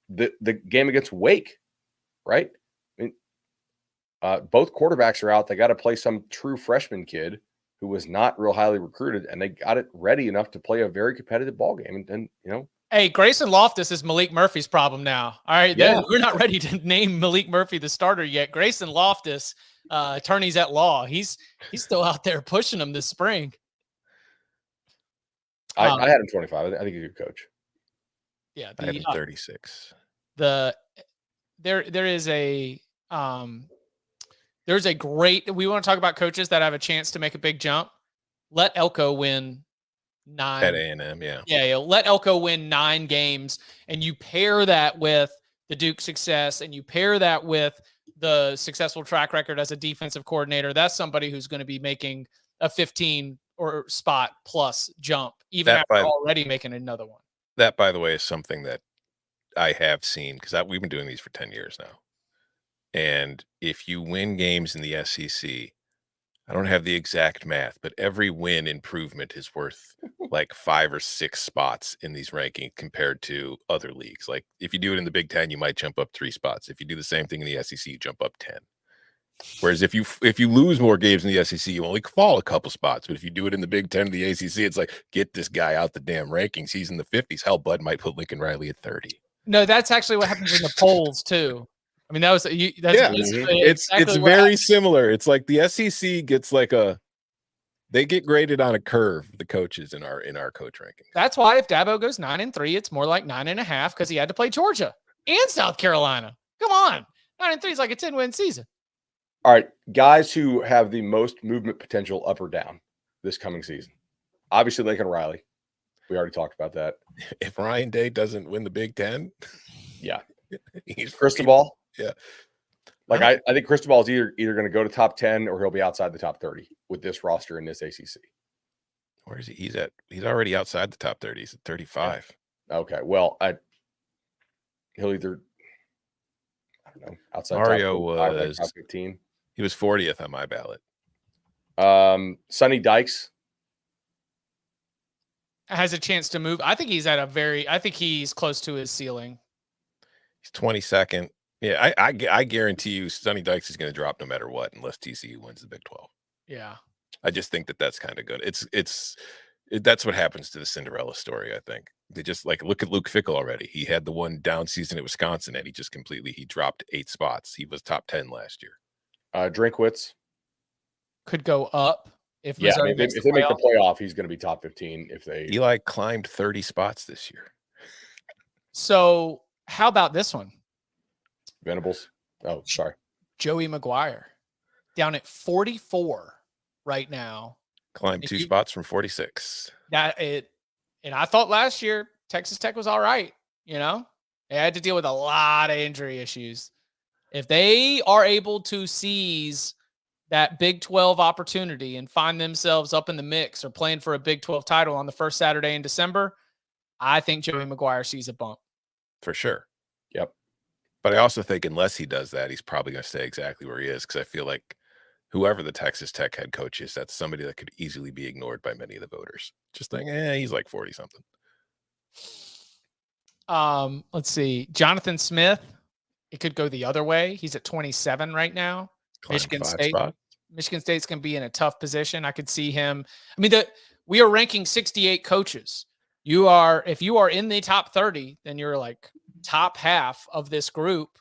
the game against Wake, right? I mean, both quarterbacks are out. They got to play some true freshman kid who was not real highly recruited, and they got it ready enough to play a very competitive ball game. And you know, hey, Grayson Loftus is Malik Murphy's problem now. All right. Yeah. We're not ready to name Malik Murphy the starter yet. Grayson Loftus, attorneys at law, he's still out there pushing them this spring. I had him 25. I think he's a good coach. Yeah. I have him 36. There's a great, we want to talk about coaches that have a chance to make a big jump. Let Elko win 9 at A&M. Yeah. Let Elko win 9 games, and you pair that with the Duke success, and you pair that with the successful track record as a defensive coordinator. That's somebody who's going to be making a 15 or spot plus jump, even after already making another one. That, by the way, is something that I have seen, because we've been doing these for 10 years now. And if you win games in the SEC, I don't have the exact math, but every win improvement is worth like 5 or 6 spots in these rankings compared to other leagues. Like, if you do it in the Big Ten, you might jump up 3 spots. If you do the same thing in the SEC, you jump up 10. Whereas if you lose more games in the SEC, you only fall a couple spots. But if you do it in the Big Ten and the ACC, it's like, get this guy out the damn rankings. He's in the 50s. Hell, Bud might put Lincoln Riley at 30. No, that's actually what happens in the polls too. I mean, it's very similar. It's like the SEC gets like they get graded on a curve, the coaches in our coach rankings. That's why if Dabo goes 9-3, it's more like 9.5, because he had to play Georgia and South Carolina. Come on. 9-3 is like a 10-win season. All right. Guys who have the most movement potential up or down this coming season. Obviously, Lincoln Riley. We already talked about that. If Ryan Day doesn't win the Big Ten, yeah. He's Cristobal. Yeah. Like, I think Cristobal is either going to go to top 10 or he'll be outside the top 30 with this roster in this ACC. Where is he? He's already outside the top 30. He's at 35. Yeah. Okay. Well, he'll either, I don't know, outside Mario was top 15. He was 40th on my ballot. Sonny Dykes has a chance to move. I think he's close to his ceiling. He's 22nd. Yeah, I guarantee you Sonny Dykes is going to drop no matter what, unless TCU wins the Big 12. Yeah. I just think that's kind of good. That's what happens to the Cinderella story, I think. They just, like, look at Luke Fickell already. He had the one down season at Wisconsin, and he dropped 8 spots. He was top 10 last year. Drinkwitz could go up if they make the playoff. He's going to be top 15 if they. Eli climbed 30 spots this year. So how about this one? Venables. Oh, sorry. Joey McGuire down at 44 right now. Climbed 2 spots from 46. And I thought last year Texas Tech was all right. You know, they had to deal with a lot of injury issues. If they are able to seize that Big 12 opportunity and find themselves up in the mix or playing for a Big 12 title on the first Saturday in December, I think Joey McGuire sees a bump. For sure. Yep. But I also think unless he does that, he's probably going to stay exactly where he is, because I feel like whoever the Texas Tech head coach is, that's somebody that could easily be ignored by many of the voters. Just think, he's like 40-something. Let's see. Jonathan Smith, it could go the other way. He's at 27 right now. Michigan State. Michigan State's going to be in a tough position. I could see him. I mean, we are ranking 68 coaches. If you are in the top 30, then you're like top half of this group.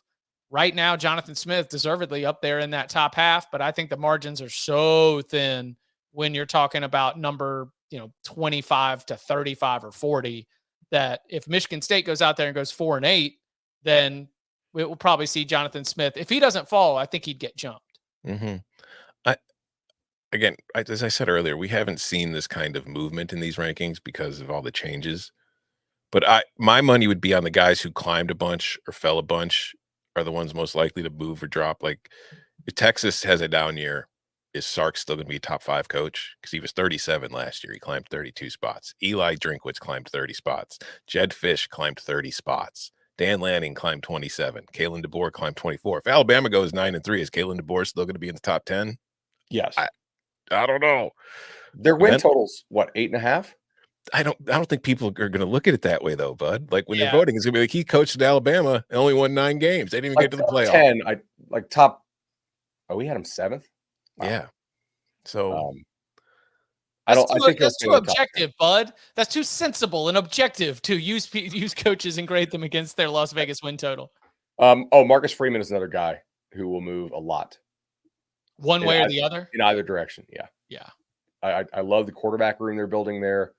Right now, Jonathan Smith deservedly up there in that top half, but I think the margins are so thin when you're talking about number, 25 to 35 or 40, that if Michigan State goes out there and goes 4-8, then we'll probably see Jonathan Smith. If he doesn't fall, I think he'd get jumped. Mm-hmm. As I said earlier, we haven't seen this kind of movement in these rankings because of all the changes. But my money would be on the guys who climbed a bunch or fell a bunch are the ones most likely to move or drop. Like, if Texas has a down year, is Sark still going to be a top 5 coach? Because he was 37 last year. He climbed 32 spots. Eli Drinkwitz climbed 30 spots. Jed Fish climbed 30 spots. Dan Lanning climbed 27. Kalen DeBoer climbed 24. If Alabama goes 9-3, is Kalen DeBoer still going to be in the top 10? Yes. I don't know. Their win totals, what, 8.5? I don't think people are going to look at it that way, though, bud. Like, when they're voting, it's going to be like, he coached at Alabama and only won 9 games. They didn't even get to the playoff. 10, top. Oh, we had him 7th. Wow. Yeah. So I think that's too objective, bud. That's too sensible and objective to use coaches and grade them against their Las Vegas win total. Marcus Freeman is another guy who will move a lot. One way or the other? In either direction, yeah. Yeah. I love the quarterback room they're building there.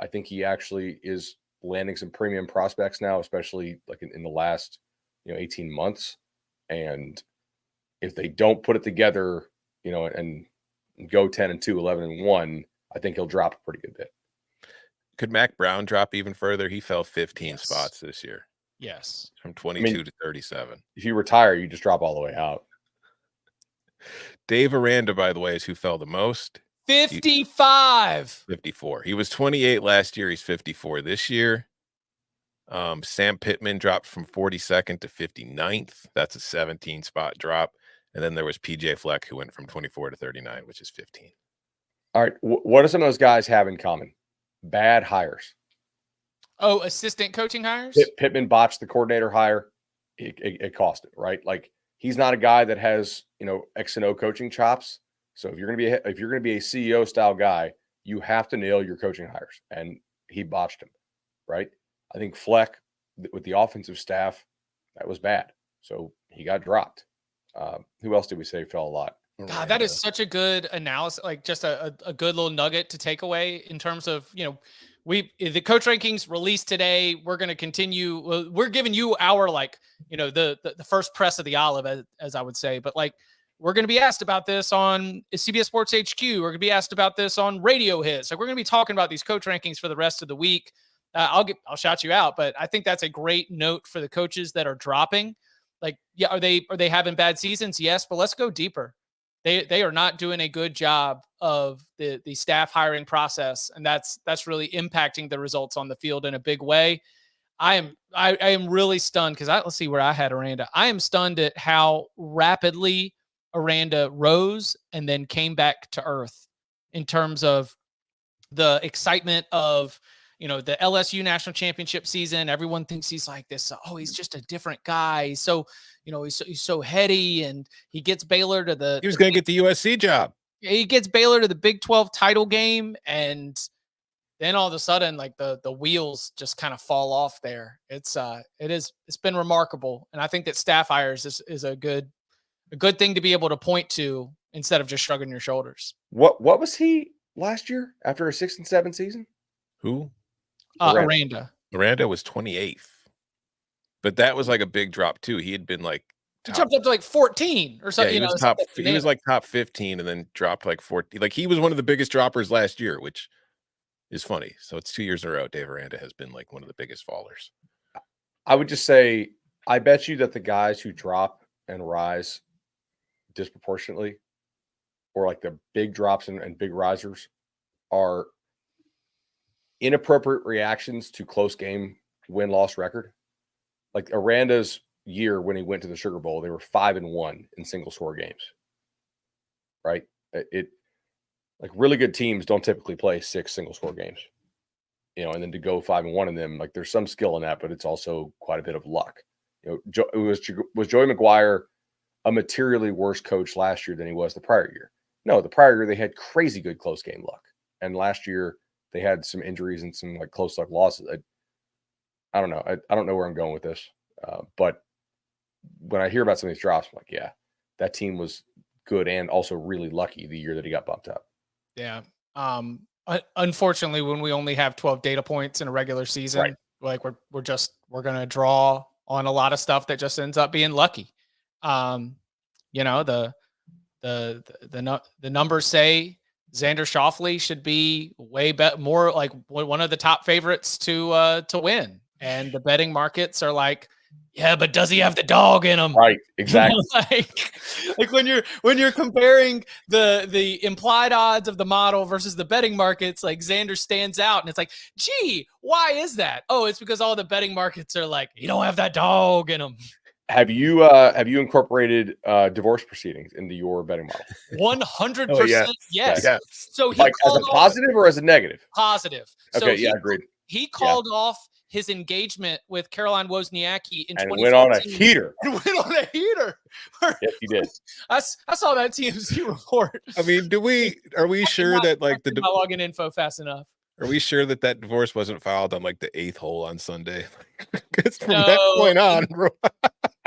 I think he actually is landing some premium prospects now, especially like in the last 18 months. And if they don't put it together, and go 10-2, 11-1, I think he'll drop a pretty good bit. Could Mac Brown drop even further? He fell 15 spots this year. Yes. From 22 to 37. If you retire, you just drop all the way out. Dave Aranda, by the way, is who fell the most. 54. He was 28 last year. He's 54 this year. Sam Pittman dropped from 42nd to 59th. That's a 17 spot drop. And then there was PJ Fleck, who went from 24 to 39, which is 15. All right. What do some of those guys have in common? Bad hires. Oh, assistant coaching hires? Pittman botched the coordinator hire. It cost it, right? Like, he's not a guy that has, X and O coaching chops. So if you're going to be a CEO style guy, you have to nail your coaching hires, and he botched him, right? I think Fleck with the offensive staff, that was bad. So he got dropped. Who else did we say fell a lot? God, that is such a good analysis, like just a good little nugget to take away in terms of, the coach rankings released today. We're going to continue. We're giving you our, the first press of the olive, as I would say, but we're going to be asked about this on CBS Sports HQ. We're going to be asked about this on Radio Hits. We're going to be talking about these coach rankings for the rest of the week. I'll shout you out, but I think that's a great note for the coaches that are dropping. Are they having bad seasons? Yes, but let's go deeper. They are not doing a good job of the staff hiring process, and that's really impacting the results on the field in a big way. I am really stunned because let's see where I had Aranda. I am stunned at how rapidly Aranda rose and then came back to earth in terms of the excitement of, the LSU national championship season. Everyone thinks he's like this. Oh, he's just a different guy. He's so, he's so heady, and he gets Baylor to he was going to get the USC job. He gets Baylor to the Big 12 title game. And then all of a sudden, the wheels just kind of fall off there. It's been remarkable. And I think that staff hires is a good thing to be able to point to instead of just shrugging your shoulders. What was he last year after a 6 and 7 season? Who? Aranda. Aranda was 28th, but that was like a big drop too. He had been he jumped up to 14 or something. Yeah, he was top 15 and then dropped 14. Like, he was one of the biggest droppers last year, which is funny. So it's 2 years in a row. Dave Aranda has been one of the biggest fallers. I would just say, I bet you that the guys who drop and rise disproportionately, or like the big drops and big risers, are inappropriate reactions to close game win-loss record. Like Aranda's year when he went to the Sugar Bowl, they were 5-1 in single score games. Right? It like really good teams don't typically play 6 single score games. And then to go 5-1 in them, like there's some skill in that, but it's also quite a bit of luck. Was Joey McGuire a materially worse coach last year than he was the prior year? No, the prior year they had crazy good close game luck, and last year they had some injuries and some like close luck losses. I don't know. I don't know where I'm going with this, but when I hear about some of these drops, I'm like, yeah, that team was good and also really lucky the year that he got bumped up. Yeah. Unfortunately, when we only have 12 data points in a regular season, right, like we're going to draw on a lot of stuff that just ends up being lucky. The numbers say Xander Schauffele should be more like one of the top favorites to win, and the betting markets are like, yeah, but does he have the dog in him? Right, exactly. like when you're comparing the implied odds of the model versus the betting markets, like Xander stands out, and it's like, gee, why is that? Oh, it's because all the betting markets are like, you don't have that dog in him. Have you incorporated divorce proceedings into your betting model? 100%. Yes. Yeah. So he like as a positive or as a negative? Positive. Okay, so agreed. He called off his engagement with Caroline Wozniacki in 2014. Went on a heater. Yes, he did. I saw that TMZ report. I mean, are we sure that like the login info fast enough? Are we sure that divorce wasn't filed on like the 8th hole on Sunday? Because from that point on, bro.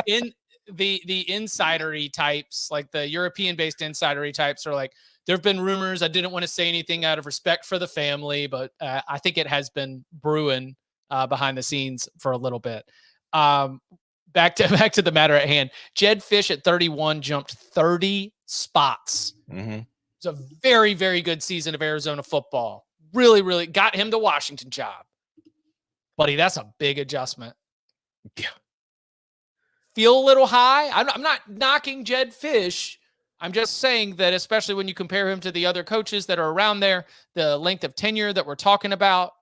In the insidery types, like the European-based insidery types, are like, there have been rumors. I didn't want to say anything out of respect for the family, but I think it has been brewing behind the scenes for a little bit. Back to the matter at hand. Jedd Fisch at 31 jumped 30 spots. Mm-hmm. It's a very, very good season of Arizona football. Really, really got him the Washington job. Buddy, that's a big adjustment. Yeah. Feel a little high. I'm not knocking Jedd Fisch. I'm just saying that, especially when you compare him to the other coaches that are around there, the length of tenure that we're talking about.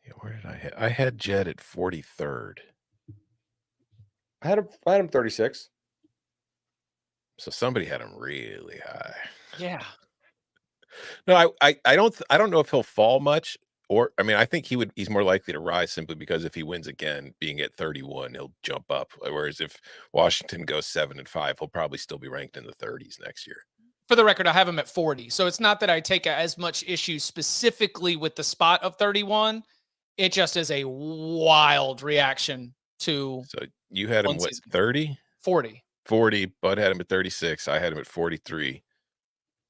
Yeah, where did I had Jedd at 43rd. I had him 36. So somebody had him really high. Yeah. No, I don't know if he'll fall much, or I mean, I think he's more likely to rise simply because if he wins again, being at 31, he'll jump up. Whereas if Washington goes 7-5, he'll probably still be ranked in the 30s next year. For the record, I have him at 40. So it's not that I take as much issue specifically with the spot of 31. It just is a wild reaction to. So you had him what, 30? 40. 40. Bud had him at 36. I had him at 43.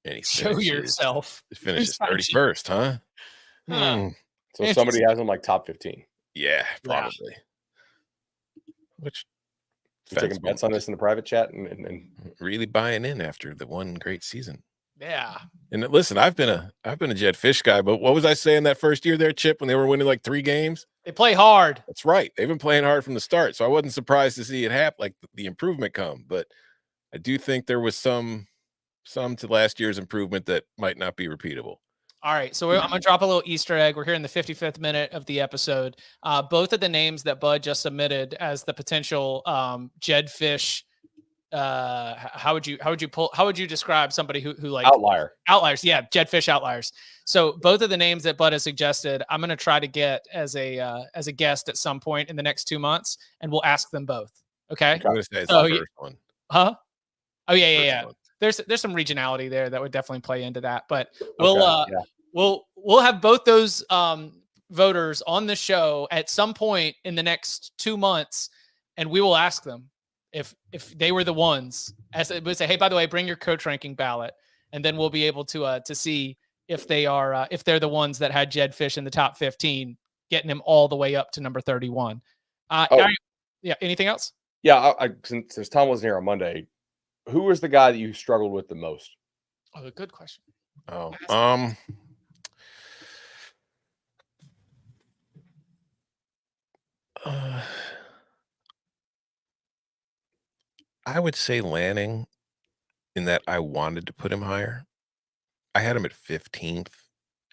And he Show yourself. Finishes 31st, huh? So somebody has him like top 15. Yeah, probably. Yeah. Which you taking bets on this in the private chat and really buying in after the one great season. Yeah. And listen, I've been a Jedd Fisch guy, but what was I saying that first year there, Chip, when they were winning like 3 games? They play hard. That's right. They've been playing hard from the start. So I wasn't surprised to see it happen, like the improvement come. But I do think there was some to last year's improvement that might not be repeatable. All right, so I'm going to drop a little Easter egg. We're here in the 55th minute of the episode. Both of the names that Bud just submitted as the potential Jedd Fisch, how would you describe somebody who like outliers? Yeah, Jedd Fisch outliers. So both of the names that Bud has suggested, I'm going to try to get as a guest at some point in the next 2 months, and we'll ask them both. Okay. I'm going to say it's the first one. Huh? Oh yeah. There's some regionality there that would definitely play into that, but we'll have both those voters on the show at some point in the next 2 months, and we will ask them if they were the ones. As we say, hey, by the way, bring your coach ranking ballot, and then we'll be able to see if they're the ones that had Jedd Fisch in the top 15, getting him all the way up to number 31. Yeah. Anything else? Yeah. Since Tom wasn't here on Monday, who was the guy that you struggled with the most? Oh, good question. Oh, I would say Lanning, in that I wanted to put him higher. I had him at 15th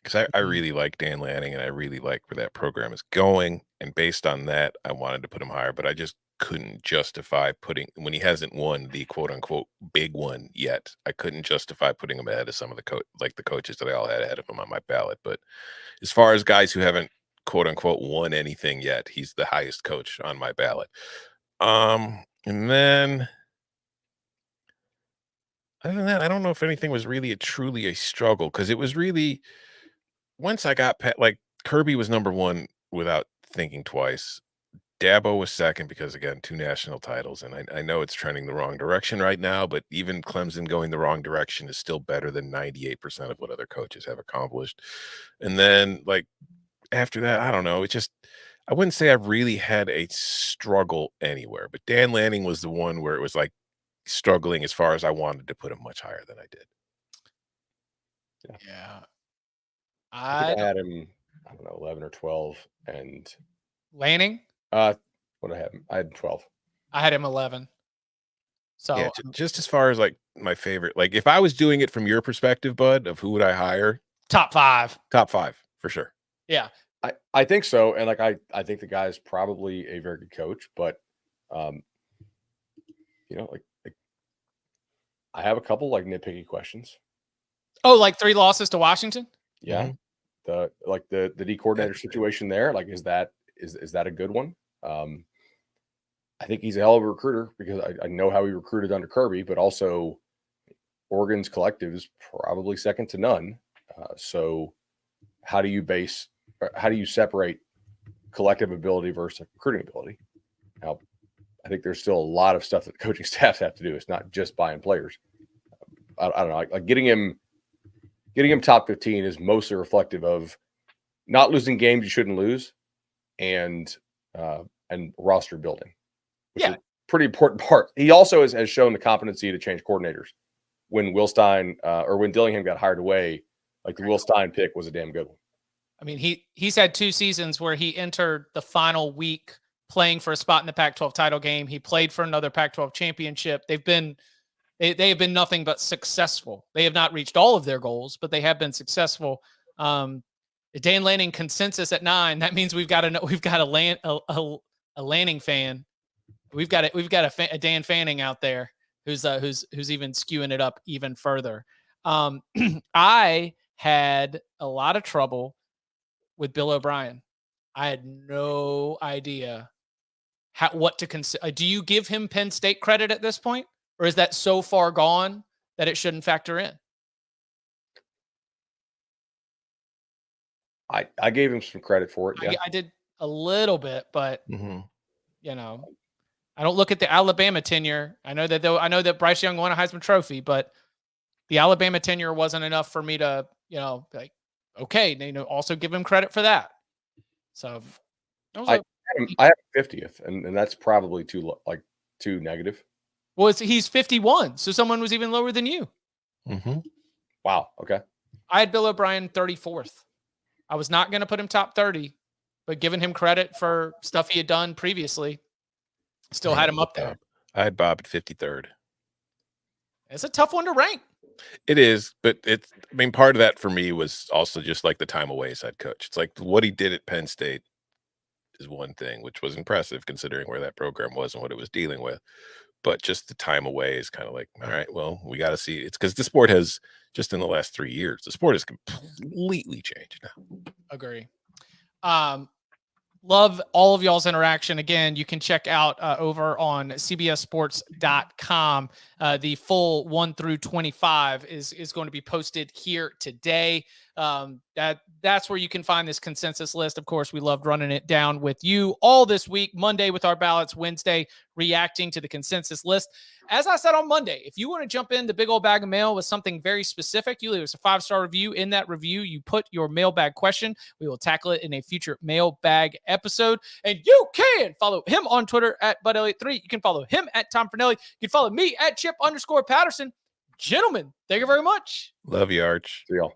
because I really like Dan Lanning and I really like where that program is going. And based on that, I wanted to put him higher, but I just couldn't justify putting when he hasn't won the quote unquote big one yet. I couldn't justify putting him ahead of some of the coaches that I all had ahead of him on my ballot. But as far as guys who haven't quote unquote won anything yet, he's the highest coach on my ballot. And then other than that, I don't know if anything was really truly a struggle because it was really once I got like Kirby was number one without thinking twice. Dabo was second because again, 2 national titles, and I know it's trending the wrong direction right now, but even Clemson going the wrong direction is still better than 98% of what other coaches have accomplished. And then like after that, I don't know. It just I wouldn't say I've really had a struggle anywhere, but Dan Lanning was the one where it was like struggling as far as I wanted to put him much higher than I did. Yeah. I think I had him, I don't know, 11 or 12. And Lanning? what did I have him? I had 12. I had him 11. So yeah, just as far as like my favorite, like if I was doing it from your perspective, Bud, of who would I hire? top 5. Top 5 for sure. Yeah. I think so. And like I think the guy is probably a very good coach, but you know, like I have a couple like nitpicky questions. Oh, like 3 losses to Washington? Yeah. The D coordinator situation there, like is that a good one? I think he's a hell of a recruiter because I know how he recruited under Kirby, but also Oregon's collective is probably second to none. So how do you separate collective ability versus recruiting ability? Now, I think there's still a lot of stuff that coaching staffs have to do. It's not just buying players. I don't know. Like getting him top 15 is mostly reflective of not losing games you shouldn't lose and roster building. Which is a pretty important part. He also has shown the competency to change coordinators. When Will Stein or when Dillingham got hired away, like the Will Stein pick was a damn good one. I mean, he's had 2 seasons where he entered the final week playing for a spot in the Pac-12 title game. He played for another Pac-12 championship. They have been nothing but successful. They have not reached all of their goals, but they have been successful. Dan Lanning consensus at 9. That means we've got a Lanning fan. We've got a Dan Fanning out there who's even skewing it up even further. I had a lot of trouble with Bill O'Brien. I had no idea what to consider. Do you give him Penn State credit at this point, or is that so far gone that it shouldn't factor in? I gave him some credit for it. Yeah, I did a little bit, but you know, I don't look at the Alabama tenure. I know that Bryce Young won a Heisman Trophy, but the Alabama tenure wasn't enough for me to, like, okay, also give him credit for that. So I have 50th, and that's probably too negative. Well, he's 51, so someone was even lower than you. Wow. Okay. I had Bill O'Brien 34th. I was not going to put him top 30, but giving him credit for stuff he had done previously, still had him up there. I had Bob at 53rd. It's a tough one to rank. It is, but part of that for me was also just like the time away as head coach. It's like what he did at Penn State is one thing, which was impressive considering where that program was and what it was dealing with. But just the time away is kind of like, all right, well, we got to see. It's because the sport has just in the last 3 years, the sport has completely changed now. Agree. Love all of y'all's interaction. Again, you can check out over on cbssports.com. The full 1 through 25 is going to be posted here today. That's where you can find this consensus list. Of course, we loved running it down with you all this week. Monday with our ballots, Wednesday reacting to the consensus list. As I said on Monday, if you want to jump in the big old bag of mail with something very specific, you leave us a 5-star review. In that review, you put your mailbag question. We will tackle it in a future mailbag episode. And you can follow him on Twitter at BudElliott3. You can follow him at Tom Fernelli. You can follow me at Chip_Patterson. Gentlemen, thank you very much. Love you, Arch. See y'all.